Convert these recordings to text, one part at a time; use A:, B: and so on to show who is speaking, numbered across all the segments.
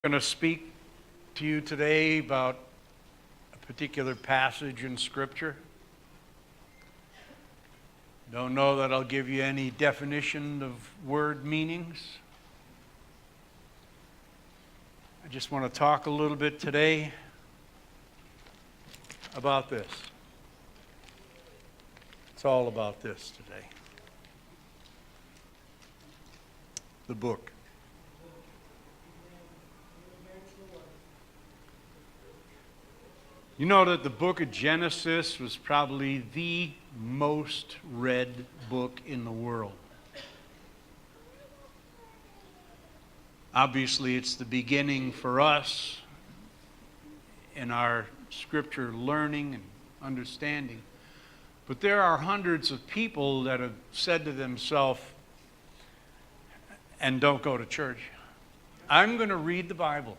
A: I'm going to speak to you today about a particular passage in Scripture. Don't know that I'll give you any definition of word meanings. I just want to talk a little bit today about this. It's all about this today. The book. You know that the book of Genesis was probably the most read book in the world. Obviously, it's the beginning for us in our scripture learning and understanding. But there are hundreds of people that have said to themselves, and don't go to church, I'm going to read the Bible.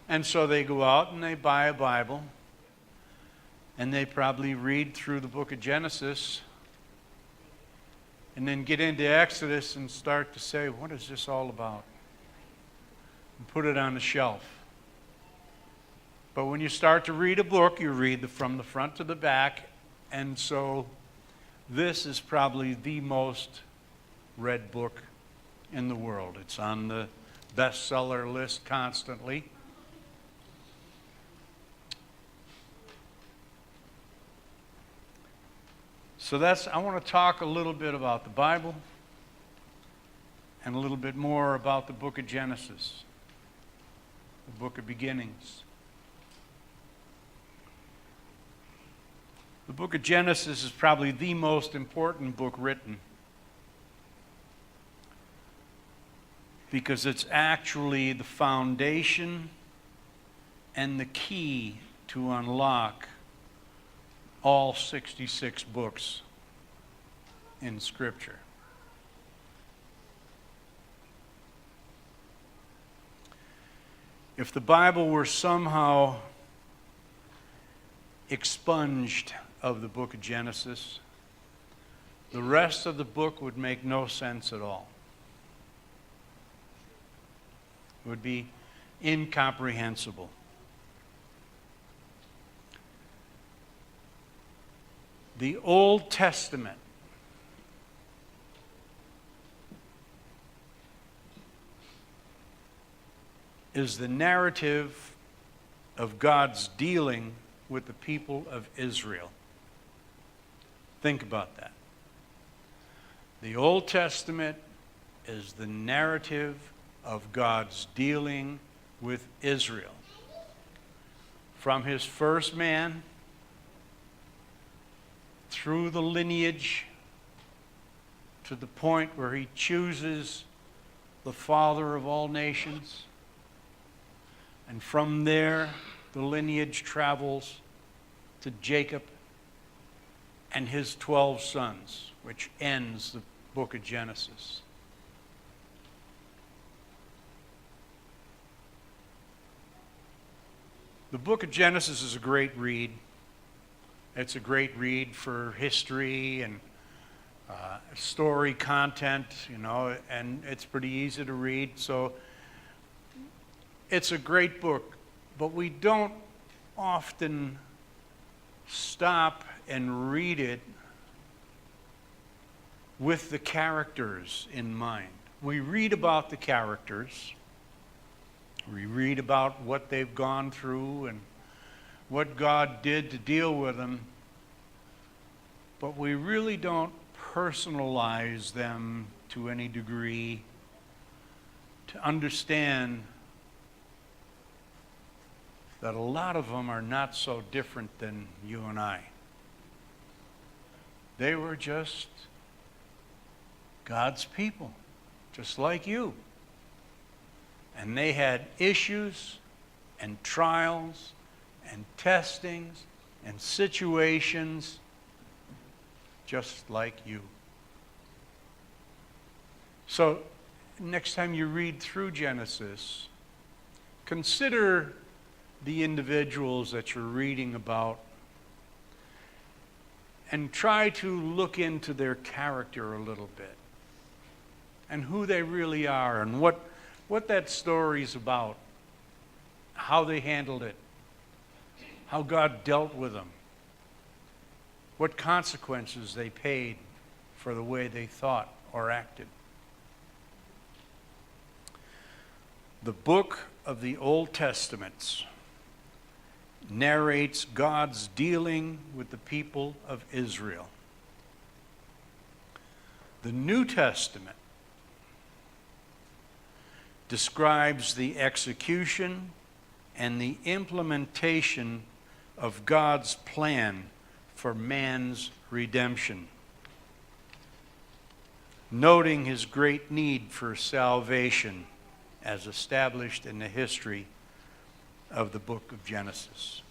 A: And so they go out and they buy a Bible, and they probably read through the book of Genesis, and then get into Exodus and start to say, what is this all about? And put it on the shelf. But when you start to read a book, you read from the front to the back, and so this is probably the most read book in the world. It's on the bestseller list constantly. So I want to talk a little bit about the Bible and a little bit more about the book of Genesis, the book of beginnings. The book of Genesis is probably the most important book written because it's actually the foundation and the key to unlock all 66 books in Scripture. If the Bible were somehow expunged of the book of Genesis, the rest of the book would make no sense at all. It would be incomprehensible. The Old Testament is the narrative of God's dealing with the people of Israel. Think about that. The Old Testament is the narrative of God's dealing with Israel. From his first man through the lineage to the point where he chooses the father of all nations. And from there, the lineage travels to Jacob and his 12 sons, which ends the book of Genesis. The book of Genesis is a great read. It's a great read for history and story content, and it's pretty easy to read. So it's a great book, but we don't often stop and read it with the characters in mind. We read about the characters. We read about what they've gone through and what God did to deal with them, but we really don't personalize them to any degree to understand that a lot of them are not so different than you and I. They were just God's people, just like you. And they had issues and trials and testings and situations just like you. So next time you read through Genesis, consider the individuals that you're reading about and try to look into their character a little bit and who they really are and what what that story's about, how they handled it, how God dealt with them, what consequences they paid for the way they thought or acted. The book of the Old Testament narrates God's dealing with the people of Israel. The New Testament describes the execution and the implementation of God's plan for man's redemption, noting his great need for salvation as established in the history of the book of Genesis.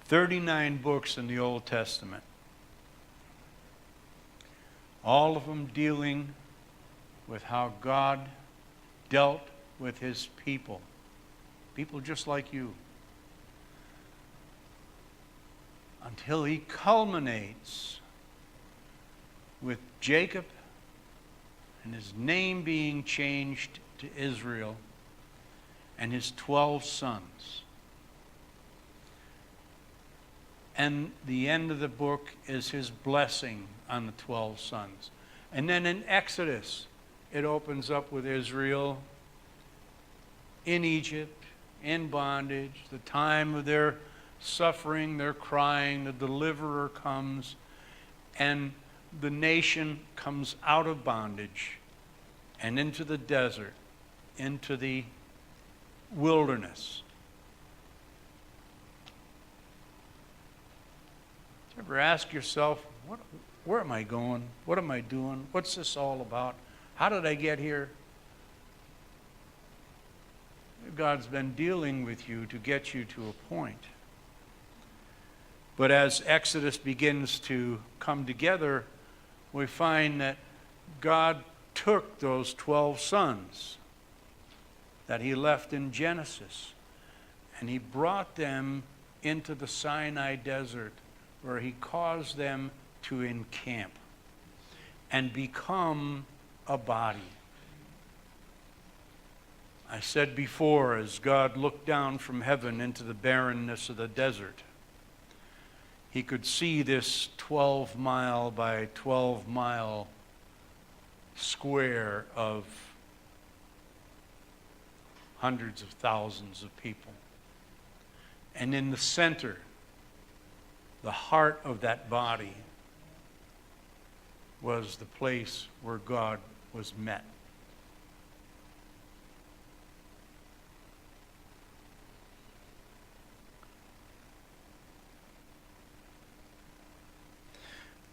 A: 39 books in the Old Testament, all of them dealing with how God dealt with his people just like you, until he culminates with Jacob and his name being changed to Israel and his 12 sons. And the end of the book is his blessing on the 12 sons. And then in Exodus, it opens up with Israel in Egypt, in bondage, the time of their suffering, their crying, the deliverer comes, and the nation comes out of bondage and into the desert, into the wilderness. You ever ask yourself, where am I going? What am I doing? What's this all about? How did I get here? God's been dealing with you to get you to a point. But as Exodus begins to come together, we find that God took those 12 sons that he left in Genesis, and he brought them into the Sinai desert, where he caused them to encamp and become a body. I said before, as God looked down from heaven into the barrenness of the desert, he could see this 12-mile by 12-mile square of hundreds of thousands of people. And in the center, the heart of that body was the place where God was met.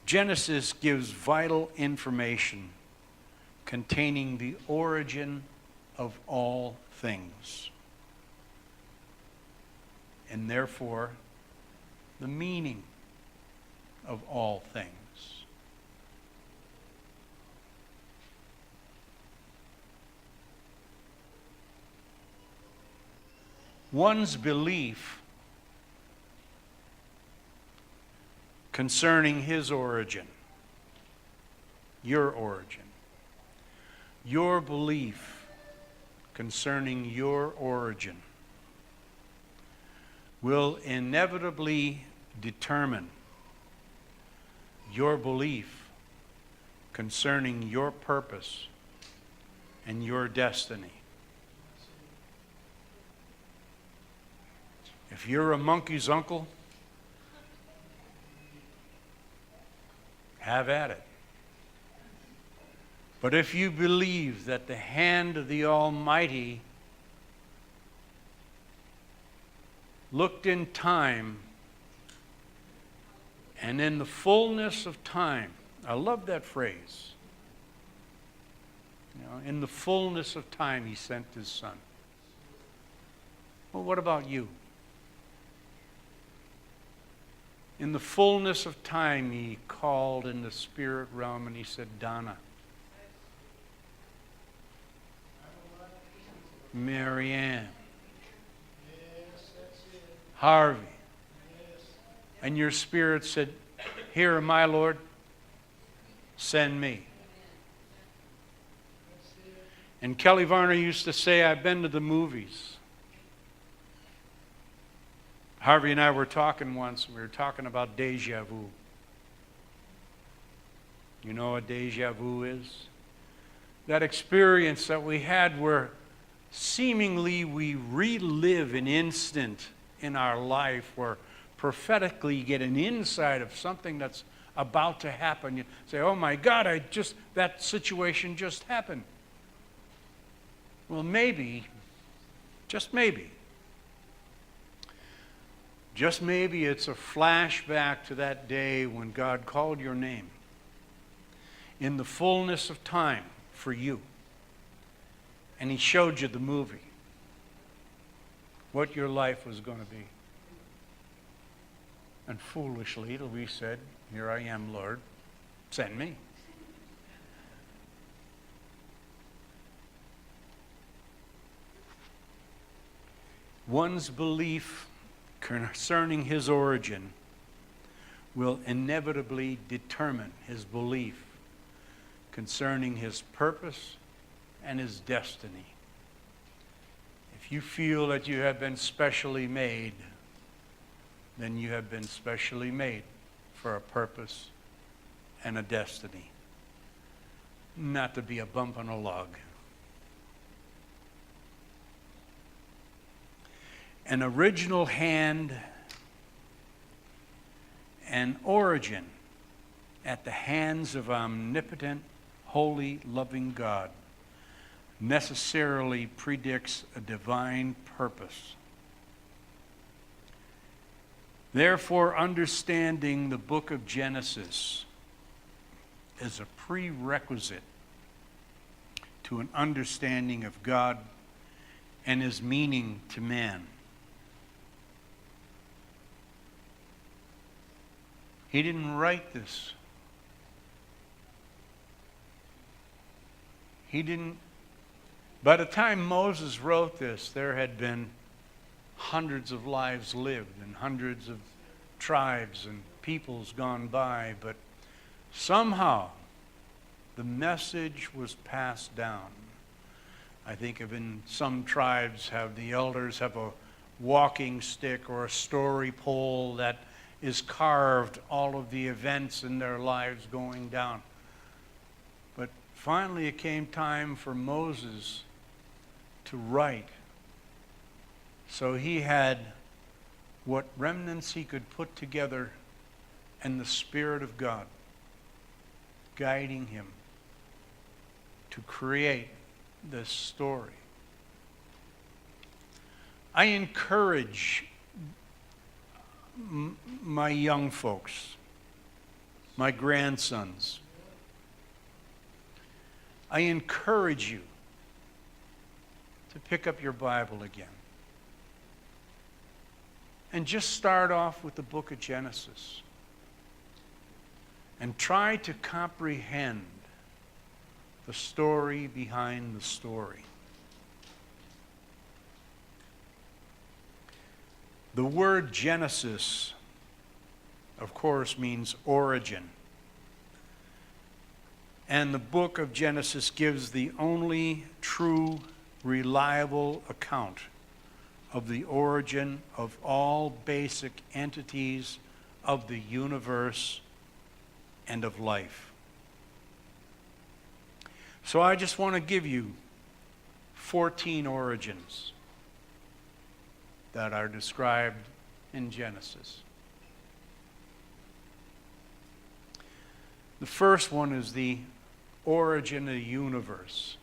A: Genesis gives vital information containing the origin of all things, and therefore the meaning of all things. One's belief concerning his origin, your origin, your belief concerning your origin will inevitably determine your belief concerning your purpose and your destiny. If you're a monkey's uncle, have at it. But if you believe that the hand of the Almighty looked in time, and in the fullness of time, I love that phrase. You know, in the fullness of time, he sent his son. Well, what about you? In the fullness of time, he called in the spirit realm and he said, Donna, Marianne, Harvey. And your spirit said, here am I, Lord, send me. And Kelly Varner used to say, I've been to the movies. Harvey and I were talking once, we were talking about deja vu. You know what deja vu is? That experience that we had where seemingly we relive an instant in our life where prophetically you get an insight of something that's about to happen. You say, oh my God, that situation just happened. Well, maybe, just maybe it's a flashback to that day when God called your name in the fullness of time for you. And He showed you the movie, what your life was going to be. And foolishly, we said, here I am, Lord, send me. One's belief concerning his origin will inevitably determine his belief concerning his purpose and his destiny. If you feel that you have been specially made, then you have been specially made for a purpose and a destiny, not to be a bump on a log. An original hand and origin at the hands of omnipotent, holy, loving God necessarily predicts a divine purpose. Therefore, understanding the book of Genesis is a prerequisite to an understanding of God and His meaning to man. He didn't write this. By the time Moses wrote this, there had been hundreds of lives lived and hundreds of tribes and peoples gone by, but somehow the message was passed down. I think of in some tribes the elders have a walking stick or a story pole that is carved all of the events in their lives going down. But finally it came time for Moses to write. So he had what remnants he could put together and the Spirit of God guiding him to create this story. I encourage my young folks, my grandsons, I encourage you to pick up your Bible again and just start off with the book of Genesis and try to comprehend the story behind the story. The word Genesis, of course, means origin. And the book of Genesis gives the only true, reliable account of the origin of all basic entities of the universe and of life. So I just want to give you 14 origins that are described in Genesis. The first one is the origin of the universe.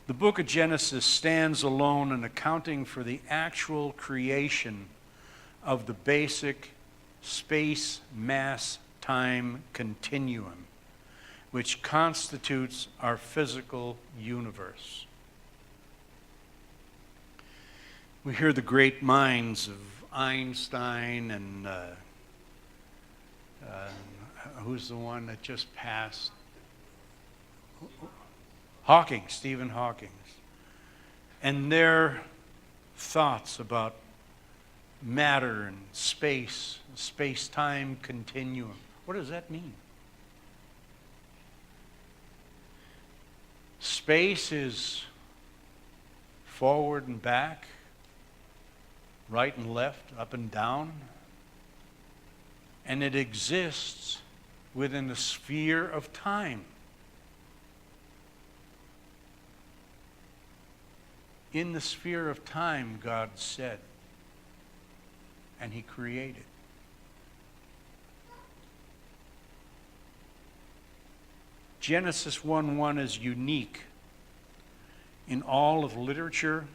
A: The book of Genesis stands alone in accounting for the actual creation of the basic space, mass, time continuum, which constitutes our physical universe. We hear the great minds of Einstein and who's the one that just passed? Hawking, Stephen Hawking, and their thoughts about matter and space, space-time continuum. What does that mean? Space is forward and back, right and left, up and down. And it exists within the sphere of time. In the sphere of time, God said, and He created. Genesis 1:1 is unique in all of literature,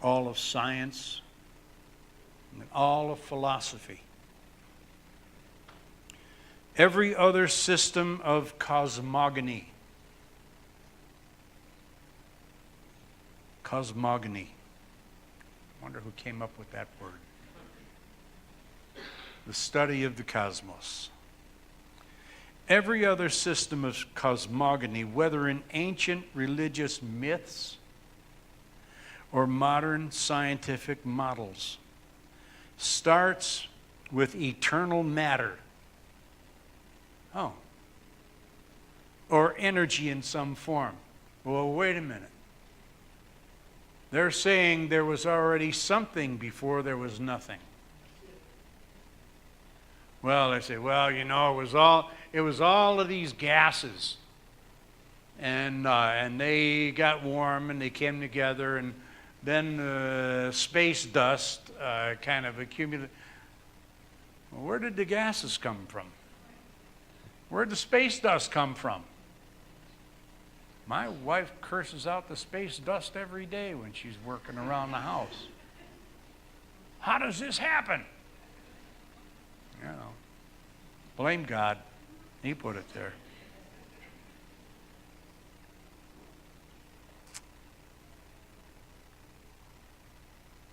A: all of science, and all of philosophy. Every other system of cosmogony, I wonder who came up with that word. The study of the cosmos. Every other system of cosmogony, whether in ancient religious myths or modern scientific models, starts with eternal matter. Oh. Or energy in some form. Well, wait a minute. They're saying there was already something before there was nothing. Well, they say, well, you know, it was all of these gases, and they got warm and they came together, and then space dust kind of accumulated. Well, where did the gases come from? Where did the space dust come from? My wife curses out the space dust every day when she's working around the house. How does this happen? You know, blame God. He put it there.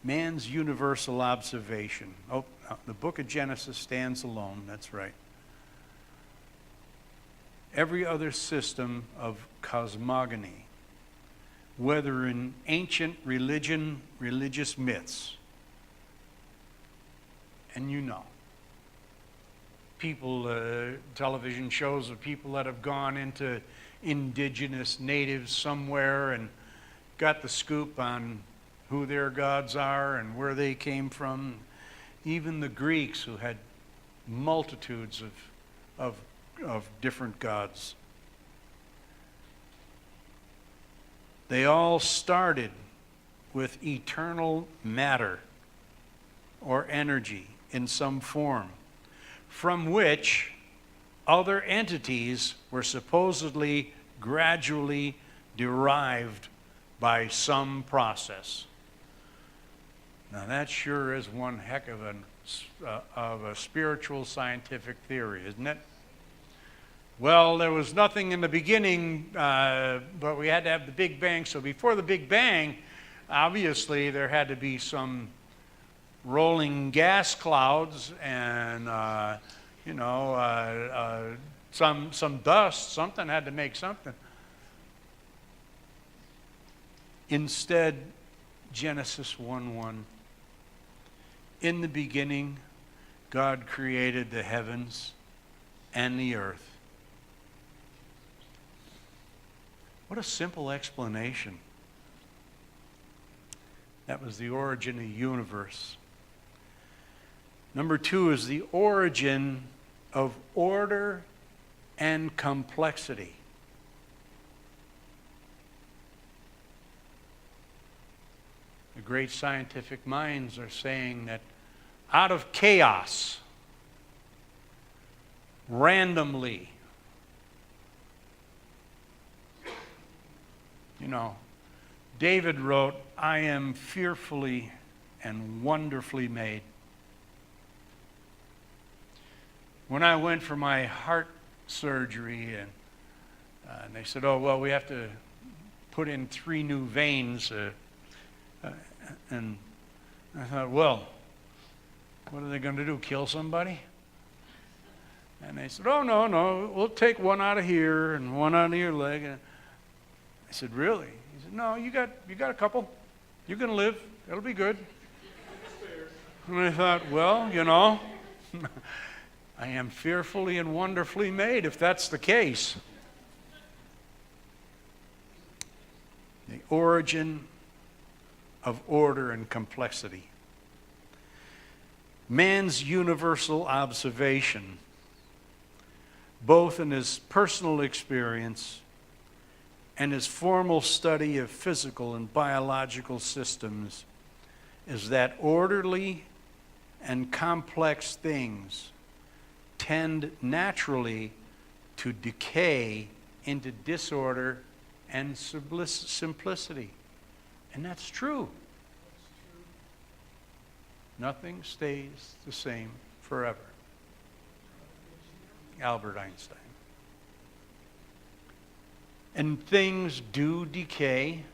A: Man's universal observation. Oh, the book of Genesis stands alone. That's right. Every other system of cosmogony, whether in ancient religious myths, and you know, people, television shows of people that have gone into indigenous natives somewhere and got the scoop on who their gods are and where they came from. Even the Greeks, who had multitudes of different gods. They all started with eternal matter or energy in some form, from which other entities were supposedly gradually derived by some process. Now that sure is one heck of a spiritual scientific theory, isn't it? Well, there was nothing in the beginning, but we had to have the Big Bang. So before the Big Bang, obviously there had to be some rolling gas clouds and some dust. Something had to make something. Instead, Genesis 1:1. In the beginning, God created the heavens and the earth. What a simple explanation. That was the origin of the universe. Number 2 is the origin of order and complexity. The great scientific minds are saying that out of chaos, randomly, you know, David wrote, I am fearfully and wonderfully made. When I went for my heart surgery, and they said, oh, well, we have to put in 3 new veins. And I thought, well, what are they going to do, kill somebody? And they said, oh, no, we'll take one out of here and one out of your leg. And I said, really? He said, no, you got a couple. You're going to live. It'll be good. And I thought, well, you know, I am fearfully and wonderfully made if that's the case. The origin of order and complexity. Man's universal observation, both in his personal experience and his formal study of physical and biological systems, is that orderly and complex things tend naturally to decay into disorder and simplicity. And that's true. Nothing stays the same forever. Albert Einstein. And things do decay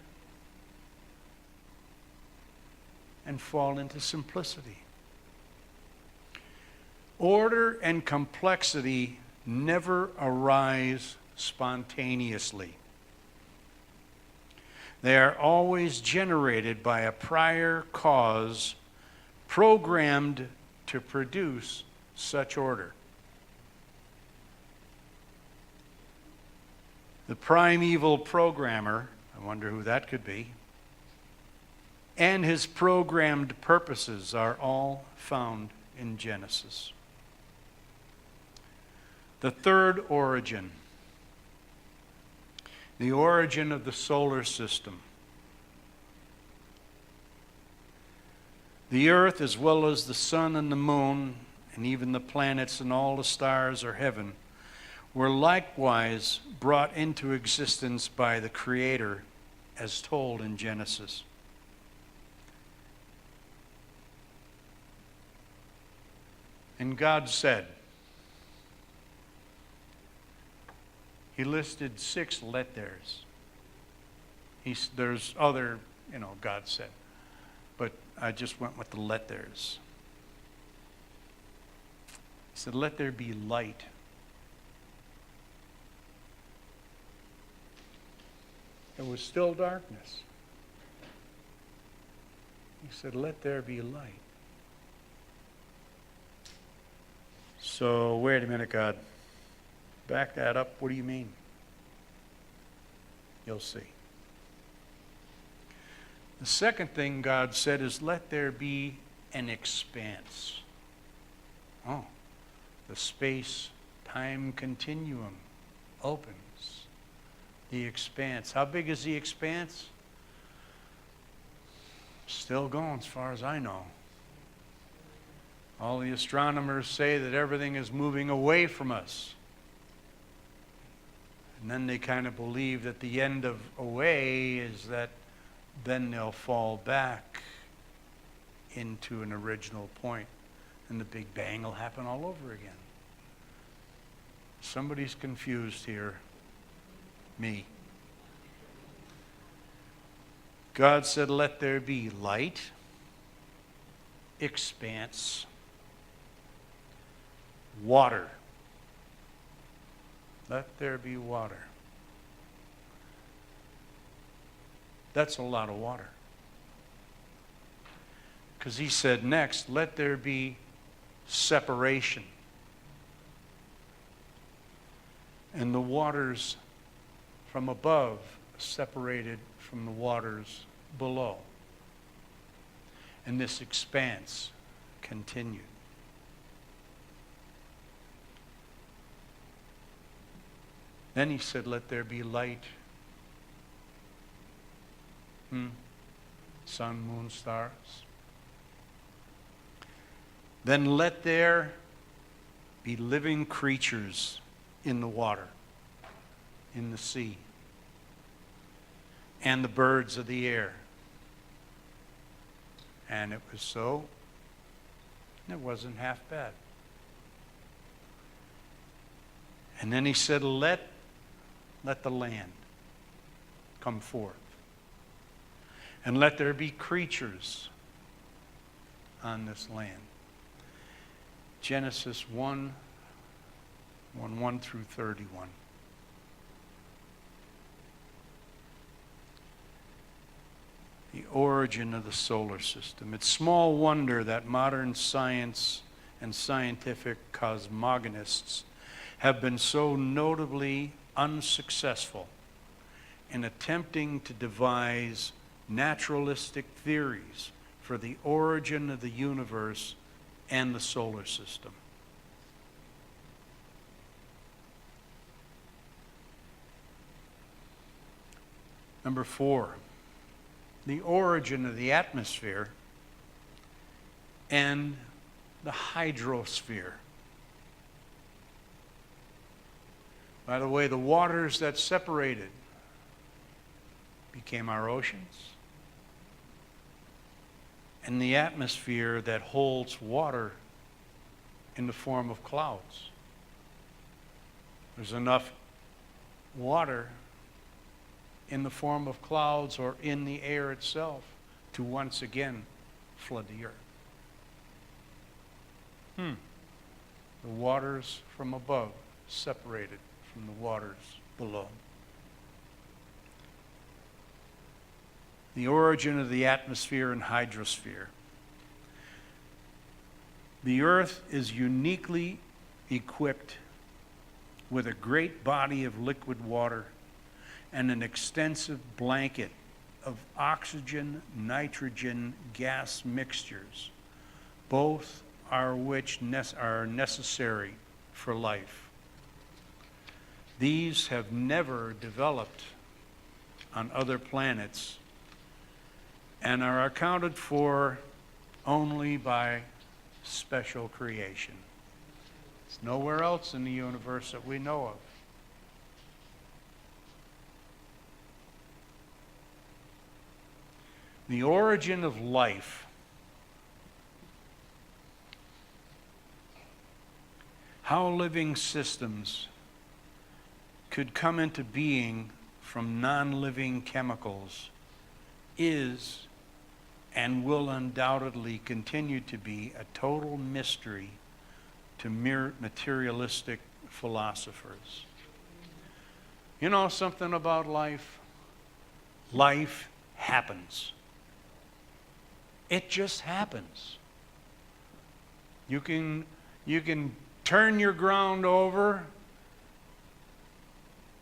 A: and fall into simplicity. Order and complexity never arise spontaneously. They are always generated by a prior cause programmed to produce such order. The primeval programmer, I wonder who that could be, and his programmed purposes are all found in Genesis. The third origin, the origin of the solar system. The earth, as well as the sun and the moon, and even the planets and all the stars of heaven, were likewise brought into existence by the Creator, as told in Genesis. And God said, He listed 6 let there's. There's other, God said. But I just went with the let there's. He said, let there be light. There was still darkness. He said, let there be light. So, wait a minute, God. Back that up. What do you mean? You'll see. The second thing God said is, let there be an expanse. Oh, the space-time continuum opens. The expanse. How big is the expanse? Still going as far as I know. All the astronomers say that everything is moving away from us. And then they kind of believe that the end of away is that then they'll fall back into an original point, and the Big Bang will happen all over again. Somebody's confused here. Me. God said, let there be light, expanse, water. Let there be water. That's a lot of water. Because he said next, let there be separation. And the waters from above separated from the waters below. And this expanse continued. Then he said, let there be light. Sun, moon, stars. Then let there be living creatures in the water, in the sea, and the birds of the air. And it was so. It wasn't half bad. And then he said, let the land come forth. And let there be creatures on this land. Genesis 1 through 31. The origin of the solar system. It's small wonder that modern science and scientific cosmogonists have been so notably unsuccessful in attempting to devise naturalistic theories for the origin of the universe and the solar system. Number 4, the origin of the atmosphere and the hydrosphere. By the way, the waters that separated became our oceans, and the atmosphere that holds water in the form of clouds. There's enough water in the form of clouds or in the air itself to once again flood the earth. The waters from above separated from the waters below. The origin of the atmosphere and hydrosphere. The earth is uniquely equipped with a great body of liquid water and an extensive blanket of oxygen, nitrogen gas mixtures, both are which are necessary for life. These have never developed on other planets and are accounted for only by special creation. It's nowhere else in the universe that we know of. The origin of life. How living systems could come into being from non-living chemicals is and will undoubtedly continue to be a total mystery to mere materialistic philosophers. You know something about life? Life happens. It just happens. You can turn your ground over,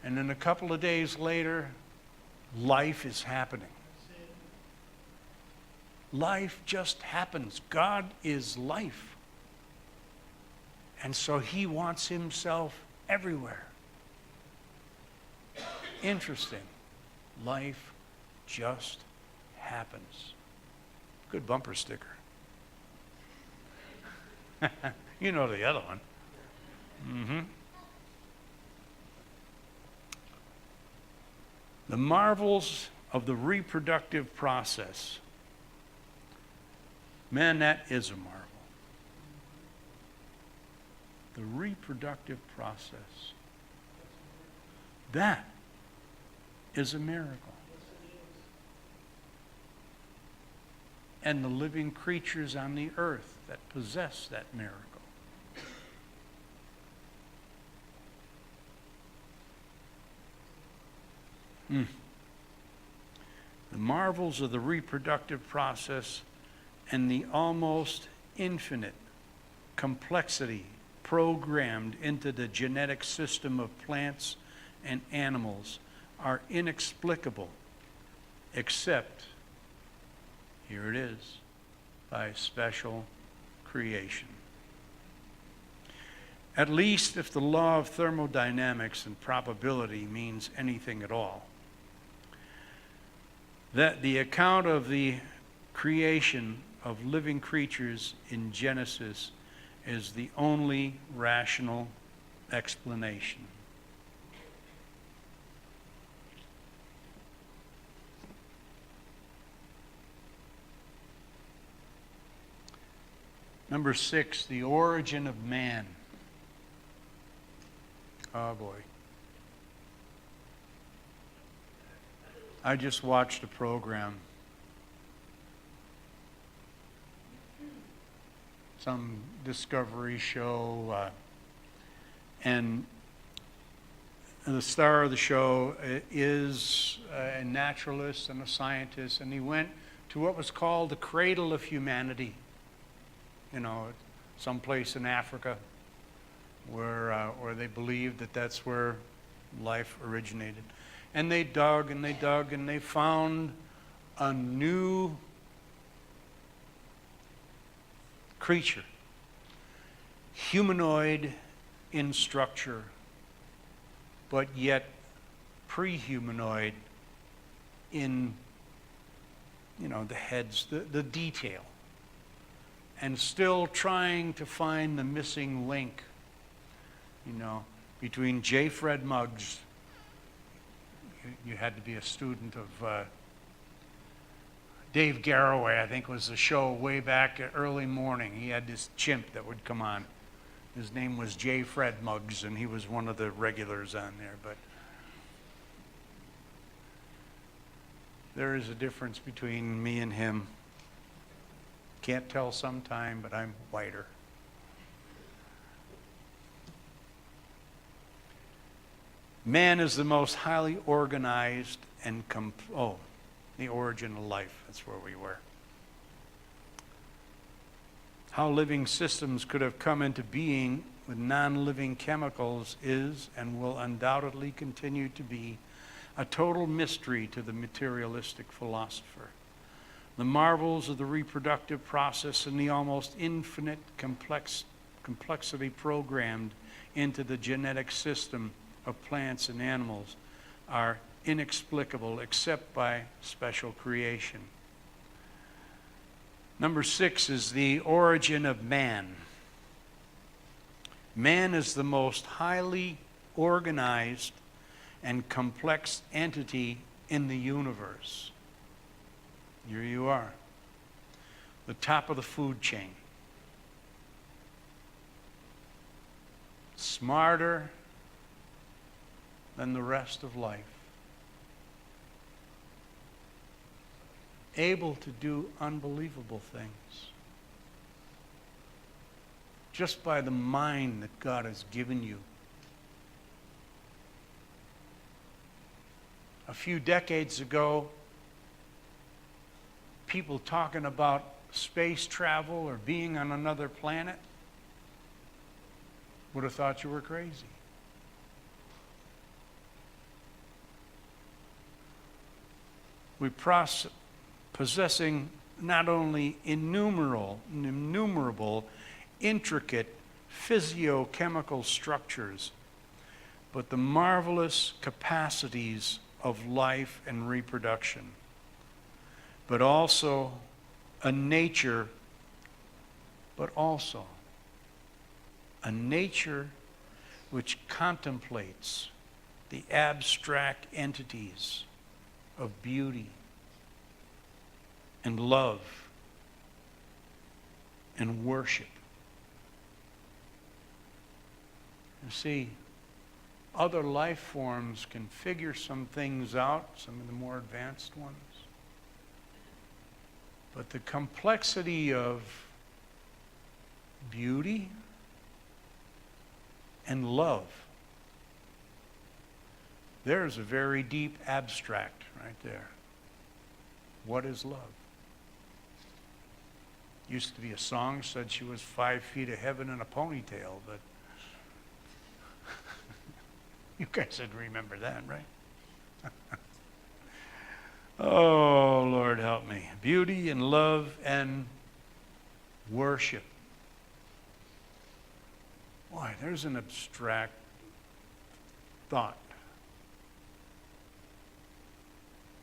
A: and then a couple of days later, life is happening. Life just happens. God is life. And so he wants himself everywhere. Interesting. Life just happens. Good bumper sticker. You know the other one. The marvels of the reproductive process. Man, that is a marvel. The reproductive process. That is a miracle. And the living creatures on the earth that possess that miracle. The marvels of the reproductive process and the almost infinite complexity programmed into the genetic system of plants and animals are inexplicable, except, here it is, by special creation. At least if the law of thermodynamics and probability means anything at all, that the account of the creation of living creatures in Genesis is the only rational explanation. Number 6, the origin of man. Oh boy. I just watched a program. Some discovery show, and the star of the show is a naturalist and a scientist, and he went to what was called the cradle of humanity. You know, someplace in Africa where they believed that that's where life originated. And they dug and they dug and they found a new creature, humanoid in structure, but yet pre-humanoid in, the heads, the detail, and still trying to find the missing link, between J. Fred Muggs. You had to be a student of Dave Garroway, I think was the show way back early morning. He had this chimp that would come on. His name was J. Fred Muggs, and he was one of the regulars on there. But there is a difference between me and him. Can't tell sometime, but I'm whiter. Man is the most highly organized and the origin of life. That's where we were. How living systems could have come into being with non-living chemicals is and will undoubtedly continue to be a total mystery to the materialistic philosopher. The marvels of the reproductive process and the almost infinite complexity programmed into the genetic system of plants and animals are inexplicable except by special creation. Number 6 is the origin of man. Man is the most highly organized and complex entity in the universe. Here you are, the top of the food chain. Smarter than the rest of life. Able to do unbelievable things. Just by the mind that God has given you. A few decades ago, people talking about space travel or being on another planet would have thought you were crazy. We possessing not only innumerable, intricate physiochemical structures, but the marvelous capacities of life and reproduction, but also a nature which contemplates the abstract entities of beauty and love and worship. You see, other life forms can figure some things out, some of the more advanced ones. But the complexity of beauty and love, there's a very deep abstract right there. What is love? Used to be a song said she was 5 feet of heaven in a ponytail, but you guys would remember that, right? Oh, Lord help me. Beauty and love and worship. Boy, there's an abstract thought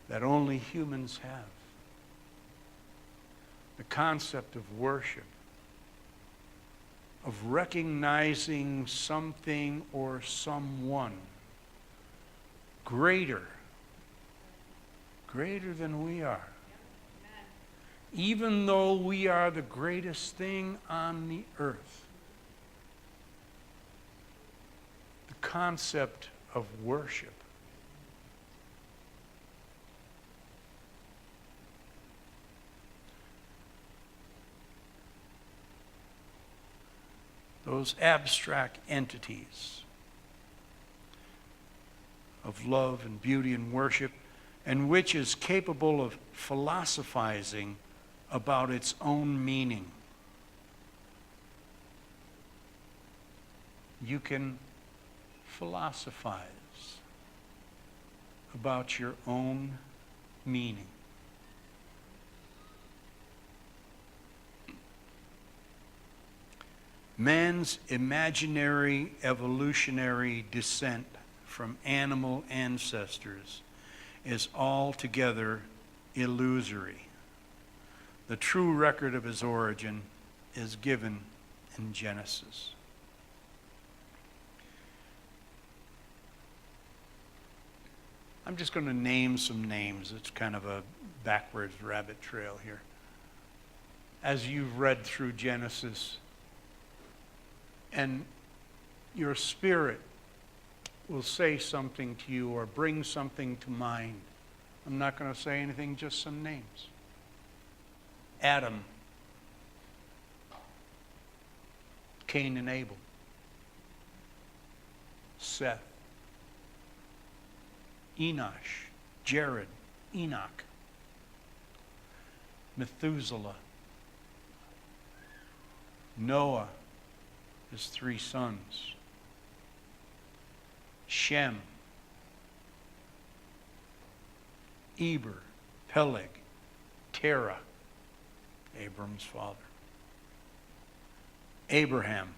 A: that only humans have. The concept of worship, of recognizing something or someone greater than we are. Even though we are the greatest thing on the earth. The concept of worship. Those abstract entities of love and beauty and worship, and which is capable of philosophizing about its own meaning. You can philosophize about your own meaning. Man's imaginary evolutionary descent from animal ancestors is altogether illusory. The true record of his origin is given in Genesis. I'm just going to name some names. It's kind of a backwards rabbit trail here. As you've read through Genesis, and your spirit will say something to you or bring something to mind. I'm not going to say anything, just some names. Adam, Cain and Abel, Seth, Enosh, Jared, Enoch, Methuselah, Noah, his 3 sons, Shem, Eber, Peleg, Terah, Abram's father, Abraham,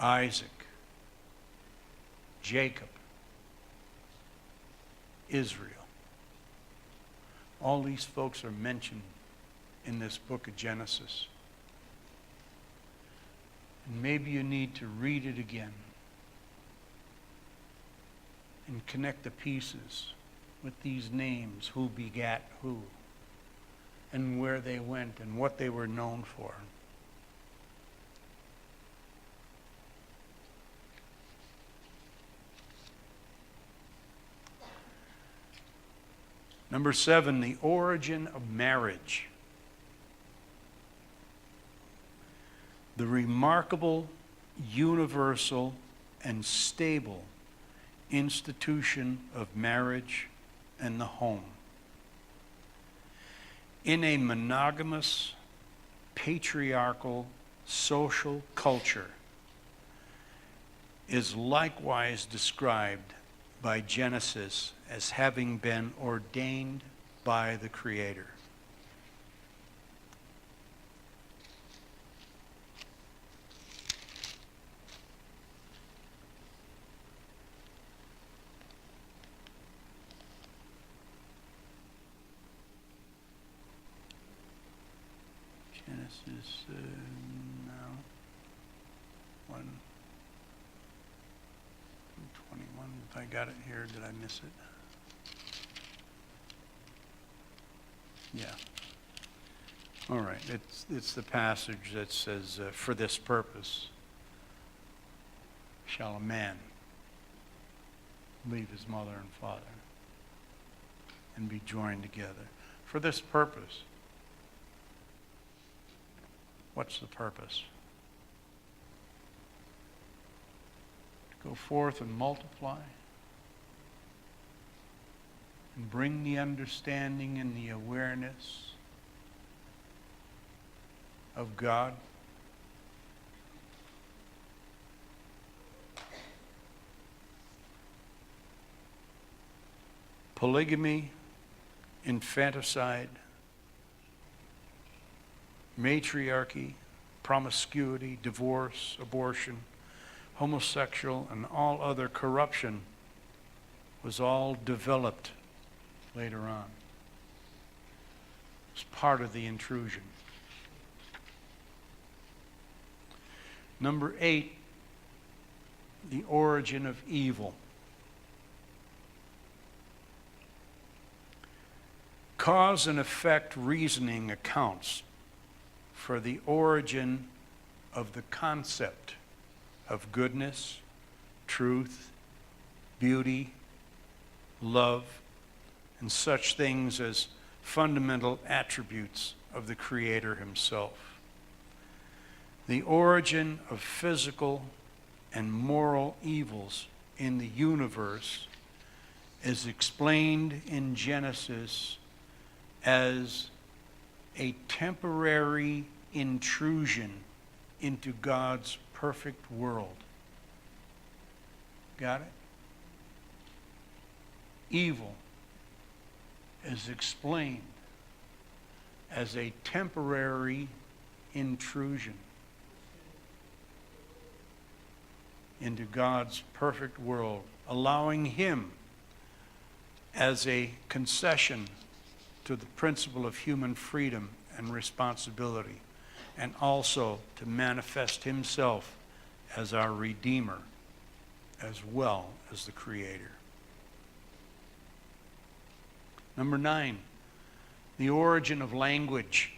A: Isaac, Jacob, Israel. All these folks are mentioned in this book of Genesis. And maybe you need to read it again and connect the pieces with these names, who begat who, and where they went and what they were known for. Number 7, the origin of marriage. The remarkable, universal, and stable institution of marriage and the home. In a monogamous, patriarchal, social culture, is likewise described by Genesis as having been ordained by the Creator. Genesis, now, 1:21. If I got it here, did I miss it? Yeah. All right. It's the passage that says, for this purpose shall a man leave his mother and father and be joined together. For this purpose. What's the purpose? To go forth and multiply and bring the understanding and the awareness of God. Polygamy, infanticide, matriarchy, promiscuity, divorce, abortion, homosexual, and all other corruption was all developed later on. It's part of the intrusion. Number 8, the origin of evil. Cause and effect reasoning accounts for the origin of the concept of goodness, truth, beauty, love, and such things as fundamental attributes of the Creator himself. The origin of physical and moral evils in the universe is explained in Genesis as a temporary intrusion into God's perfect world. Got it? evil is explained as a temporary intrusion into God's perfect world, allowing him as a concession to the principle of human freedom and responsibility, and also to manifest himself as our Redeemer as well as the Creator. Number 9, the origin of language.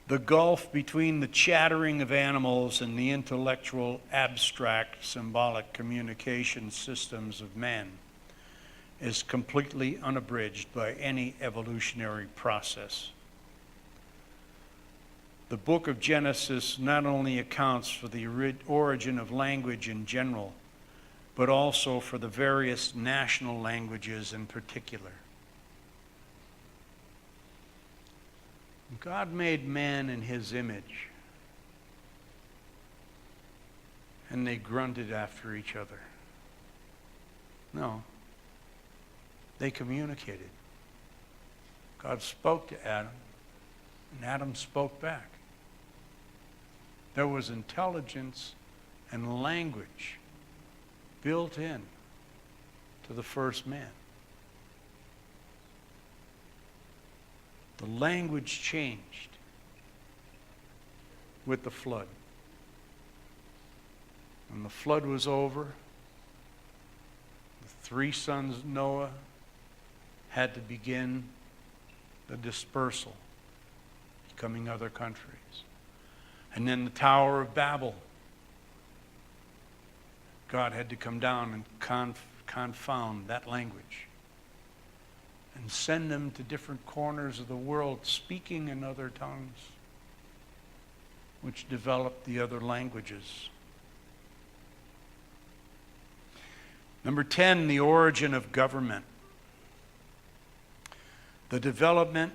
A: The gulf between the chattering of animals and the intellectual, abstract, symbolic communication systems of man is completely unabridged by any evolutionary process. The book of Genesis not only accounts for the origin of language in general, but also for the various national languages in particular. God made man in his image, and they grunted after each other. No, they communicated. God spoke to Adam, and Adam spoke back. There was intelligence and language built in to the first man. The language changed with the flood. When the flood was over, the 3 sons of Noah had to begin the dispersal, becoming other countries. And then the Tower of Babel. God had to come down and confound that language and send them to different corners of the world speaking in other tongues, which developed the other languages. Number 10, the origin of government. The development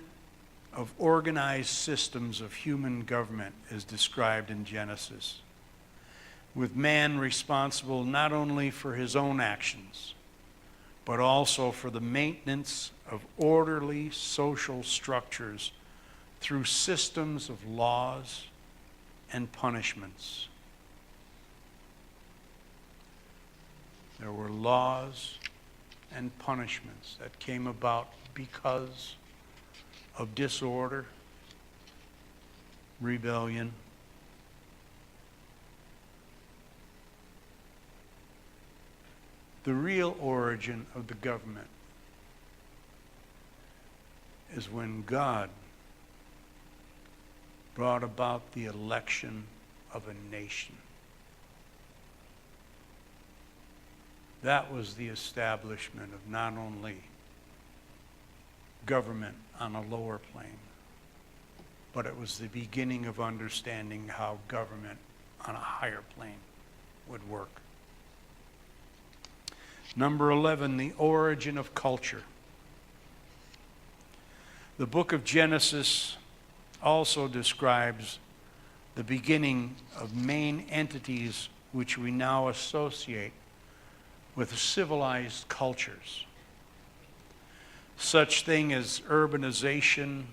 A: of organized systems of human government is described in Genesis, with man responsible not only for his own actions, but also for the maintenance of orderly social structures through systems of laws and punishments. There were laws and punishments that came about because of disorder, rebellion. The real origin of the government is when God brought about the election of a nation. That was the establishment of not only government on a lower plane, but it was the beginning of understanding how government on a higher plane would work. Number 11, the origin of culture. The book of Genesis also describes the beginning of main entities which we now associate with civilized cultures. Such thing as urbanization,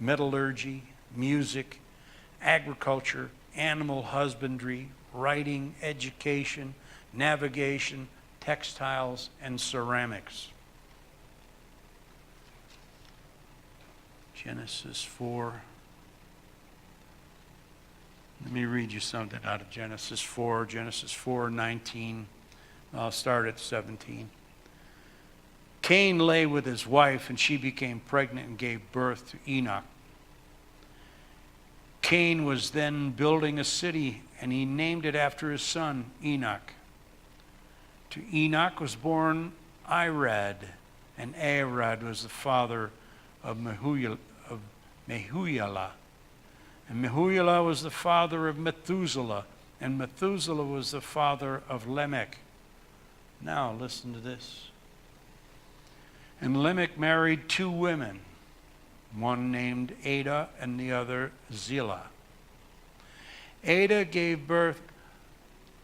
A: metallurgy, music, agriculture, animal husbandry, writing, education, navigation, textiles, and ceramics. Genesis 4. Let me read you something out of Genesis 4. Genesis 4:19. I'll start at 17. Cain lay with his wife, and she became pregnant and gave birth to Enoch. Cain was then building a city, and he named it after his son, Enoch. To Enoch was born Irad, and Arad was the father of Mehujalah. And Mehujalah was the father of Methuselah, and Methuselah was the father of Lamech. Now listen to this. And Lamech married 2 women, one named Ada and the other Zillah. Ada gave birth,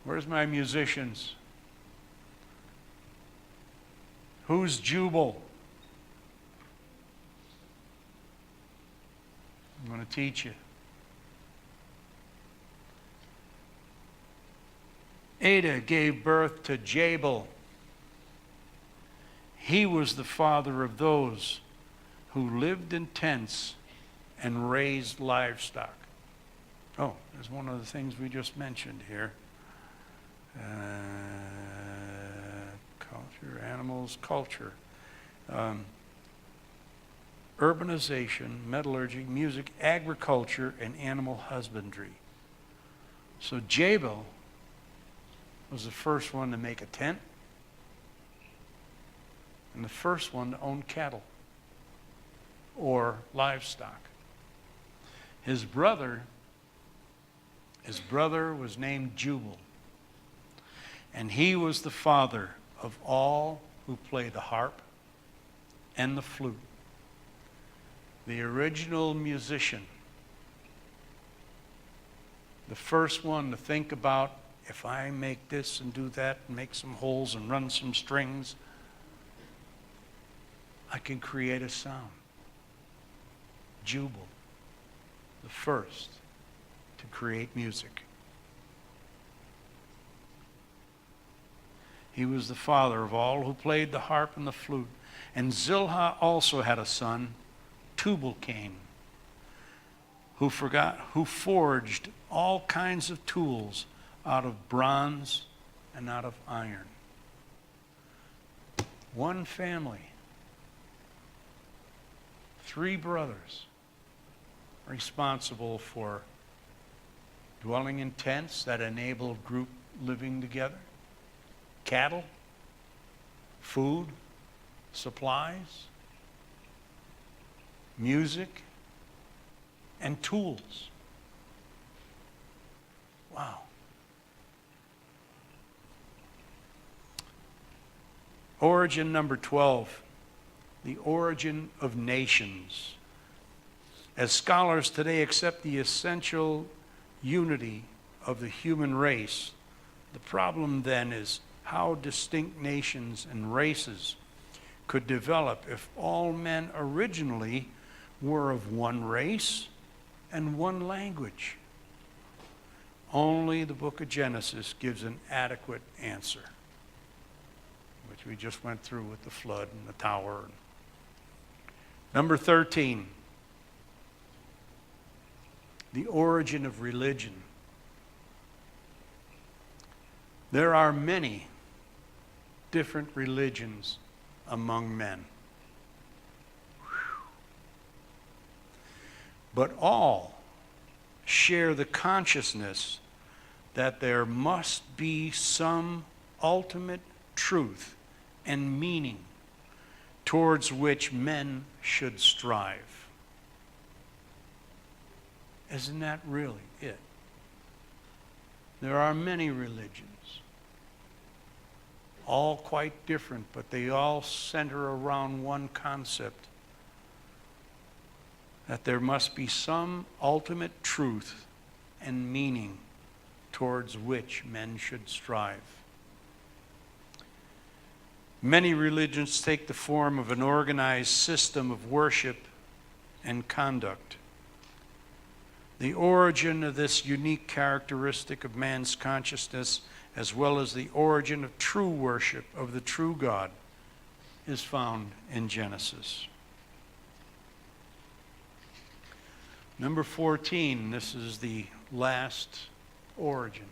A: where's my musicians? Who's Jubal? I'm going to teach you. Ada gave birth to Jabal. He was the father of those who lived in tents and raised livestock. Oh, there's one of the things we just mentioned here. Culture, animals, culture. Urbanization, metallurgy, music, agriculture, and animal husbandry. So Jabal was the first one to make a tent and the first one to own cattle or livestock. His brother was named Jubal, and he was the father of all who play the harp and the flute. The original musician, the first one to think about, if I make this and do that and make some holes and run some strings, I can create a sound. Jubal, the first to create music. He was the father of all who played the harp and the flute. And Zillah also had a son, Tubal-Cain, who forged all kinds of tools out of bronze and out of iron. One family, 3 brothers, responsible for dwelling in tents that enabled group living together, cattle, food, supplies, music, and tools. Wow. Origin number 12, the origin of nations. As scholars today accept the essential unity of the human race, the problem then is how distinct nations and races could develop if all men originally were of one race and one language. Only the book of Genesis gives an adequate answer, which we just went through with the flood and the tower. Number 13, the origin of religion. There are many different religions among men. But all share the consciousness that there must be some ultimate truth and meaning towards which men should strive. Isn't that really it? There are many religions, all quite different, but they all center around one concept: that there must be some ultimate truth and meaning towards which men should strive. Many religions take the form of an organized system of worship and conduct. The origin of this unique characteristic of man's consciousness, as well as the origin of true worship of the true God, is found in Genesis. Number 14, this is the last origin.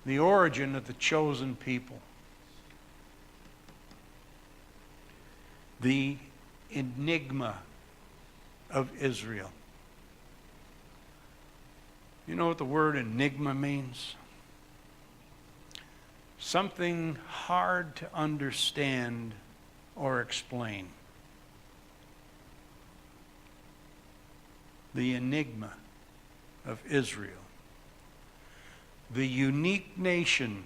A: The origin of the chosen people. The enigma of Israel. You know what the word enigma means? Something hard to understand or explain. The enigma of Israel. The unique nation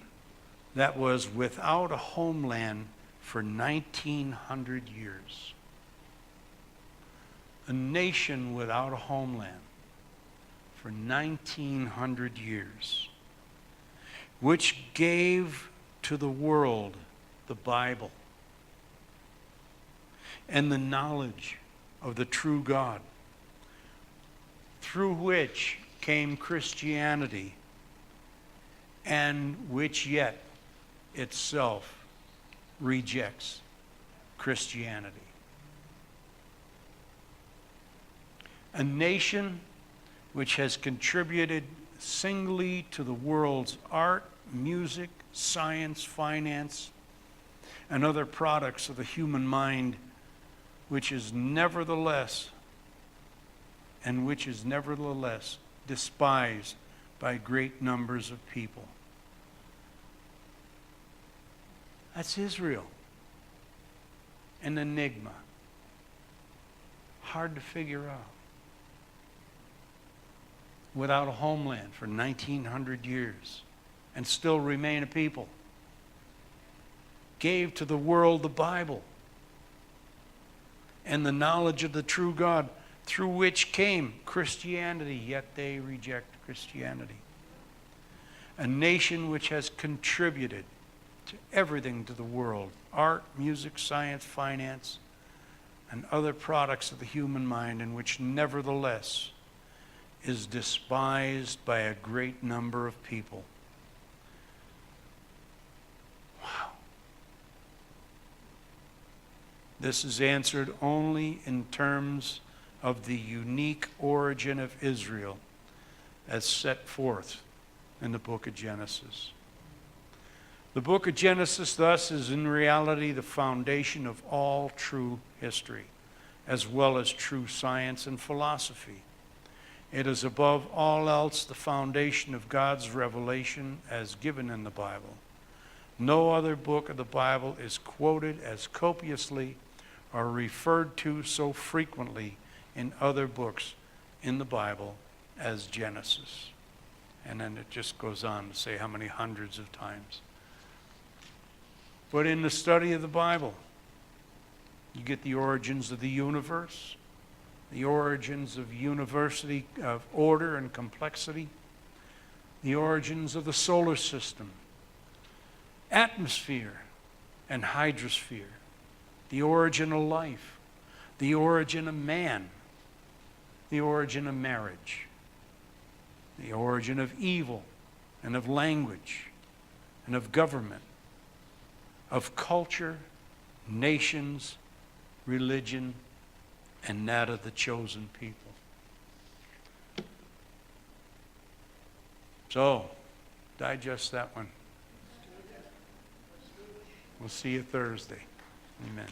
A: that was without a homeland for 1900 years. A nation without a homeland for 1900 years, which gave to the world the Bible and the knowledge of the true God, through which came Christianity, and which yet itself rejects Christianity. A nation which has contributed singly to the world's art, music, science, finance, and other products of the human mind, which is nevertheless despised by great numbers of people. That's Israel. An enigma. Hard to figure out. Without a homeland for 1900 years and still remain a people. Gave to the world the Bible and the knowledge of the true God, through which came Christianity, yet they reject Christianity. A nation which has contributed to everything to the world: art, music, science, finance, and other products of the human mind, and which nevertheless is despised by a great number of people. Wow. This is answered only in terms of the unique origin of Israel as set forth in the book of Genesis. The book of Genesis, thus, is in reality the foundation of all true history, as well as true science and philosophy. It is above all else the foundation of God's revelation as given in the Bible. No other book of the Bible is quoted as copiously or referred to so frequently in other books in the Bible as Genesis. And then it just goes on to say how many hundreds of times. But in the study of the Bible, you get the origins of the universe, the origins of university of order and complexity, the origins of the solar system, atmosphere and hydrosphere, the origin of life, the origin of man, the origin of marriage, the origin of evil and of language and of government, of culture, nations, religion, and that of the chosen people. So, digest that one. We'll see you Thursday. Amen.